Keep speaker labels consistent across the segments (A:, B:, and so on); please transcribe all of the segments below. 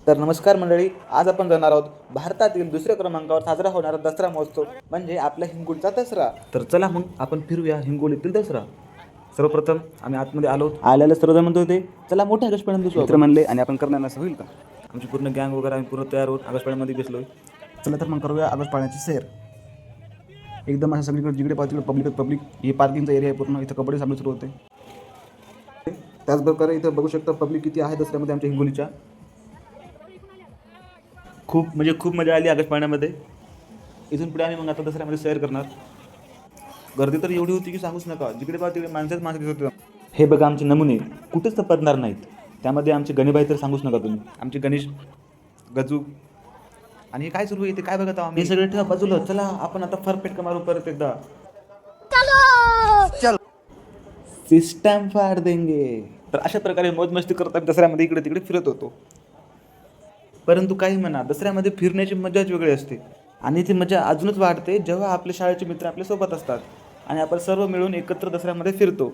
A: तर नमस्कार मंडळी, आज आपण जाणार आहोत भारतातील दुसऱ्या क्रमांकावर साजरा होणारा दसरा महोत्सव म्हणजे आपल्या हिंगोलीचा दसरा. तर चला मग आपण फिरूया हिंगोलीतील दसरा. सर्वप्रथम आम्ही आतमध्ये आलो. आल्याला सर्वजण म्हणत होते चला मोठ्या आकाशपाळ्यामध्ये बसू. मित्र म्हणले आणि आपण करणार असं होईल का. आमची पूर्ण गँग वगैरे आम्ही पूर्ण तयार होत आकाशपाळ्यामध्ये बसलोय. चला तर मग करूया आकाशपाळ्याची सैर. एकदम असं सगळीकडे जिकडे पाहतो पब्लिक ही पार्किंगचा एरिया आहे पूर्ण. इथं कपडे सापडे सुरू होते. त्याचप्रकारे इथं बघू शकता पब्लिक किती आहे दसऱ्यामध्ये आमच्या हिंगोलीच्या. खूप मजा आली आकाशपाळण्यामध्ये. इथून पुढे आम्ही मग आता दसऱ्यामध्ये सैर करणार. गर्दी तर एवढी होती की सांगूच नका. जिकडे पाहा तिकडे माणसं दिसत होते. हे बघा आमचे नमुने कुठेच तपडणार नाहीत. त्यामध्ये आमचे गणेबाई तर सांगूच नका तुम्ही. आमचे गणेश, गजू आणि हे काय सुरू आहे ते काय बघत आहोत. हे सगळे ठेवा बाजूला. चला आपण आता फरफेटका मारू परत एकदा. चल सिस्टम फाड़ देंगे. तर अशा प्रकारे मौज-मस्ती करत आम्ही दसऱ्यामध्ये इकडे तिकडे फिरत होतो. परंतु काही म्हणा, दसऱ्यामध्ये फिरण्याची मजाच वेगळी असते आणि ती मजा अजूनच वाढते जेव्हा आपले शाळेचे मित्र आपल्यासोबत असतात आणि आपण सर्व मिळून एकत्र दसऱ्यामध्ये फिरतो.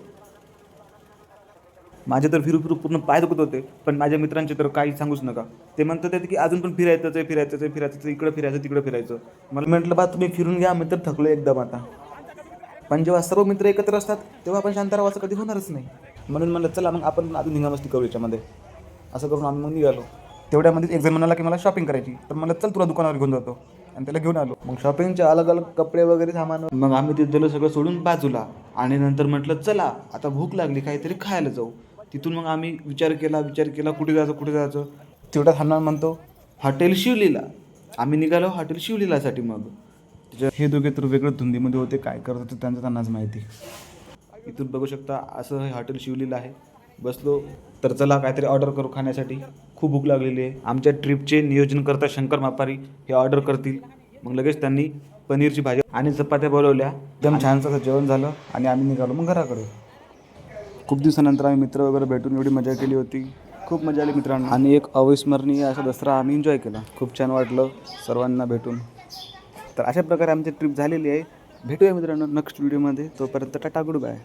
A: माझे तर फिरू पूर्ण पाय दुखत होते, पण माझ्या मित्रांचे तर काही सांगूच नका. ते म्हणत होते की अजून पण फिरायचं इकडं फिरायचं तिकडं फिरायचं. मला म्हटलं बा तुम्ही फिरून घ्या, मी तर थकलो एकदम आता. पण जेव्हा सर्व मित्र एकत्र असतात तेव्हा आपण शांत राहावं असं कधी होणारच नाही. म्हणून म्हणलं चला मग आपण अजून धिंगामस्ती करू याच्यामध्ये. असं करून आम्ही मग निघालो. तेवढ्यामध्ये एक जण म्हणाला की मला शॉपिंग करायची. तर मला चल तुला दुकानावर घेऊन जातो आणि त्याला घेऊन आलो. मग शॉपिंगचे अलग अलग कपडे वगैरे सामान. मग आम्ही ते दिलं सगळं सोडून बाजूला आणि नंतर म्हटलं चला आता भूक लागली काहीतरी खायला जाऊ. तिथून मग आम्ही विचार केला कुठे जायचं. तेवढ्यात हनुमान म्हणतो हॉटेल शिवलीला. आम्ही निघालो हॉटेल शिवलीलासाठी. मग हे दोघे तर वेगळं धुंदीमध्ये होते. काय करत होते त्यांनाच माहिती. इथून बघू शकता असं हे हॉटेल शिवलीला आहे. बसलो तर चला काहीतरी ऑर्डर करू खाण्यासाठी. खूप भूक लागलेली आहे. आमच्या ट्रिपचे नियोजन करता शंकर मापारी हे ऑर्डर करतील. मग लगेच त्यांनी पनीरची भाजी आणि चपात्या बोलवल्या. एकदम छानसं असं जेवण झालं आणि आम्ही निघालो मग घराकडे. खूप दिवसानंतर आम्ही मित्र वगैरे भेटून एवढी मजा केली होती. खूप मजा आली मित्रांना आणि एक अविस्मरणीय असा दसरा आम्ही एन्जॉय केला. खूप छान वाटलं सर्वांना भेटून. तर अशा प्रकारे आमची ट्रिप झालेली आहे. भेटूया मित्रांनो नेक्स्ट व्हिडिओमध्ये. तोपर्यंत टाटा गुड बाय.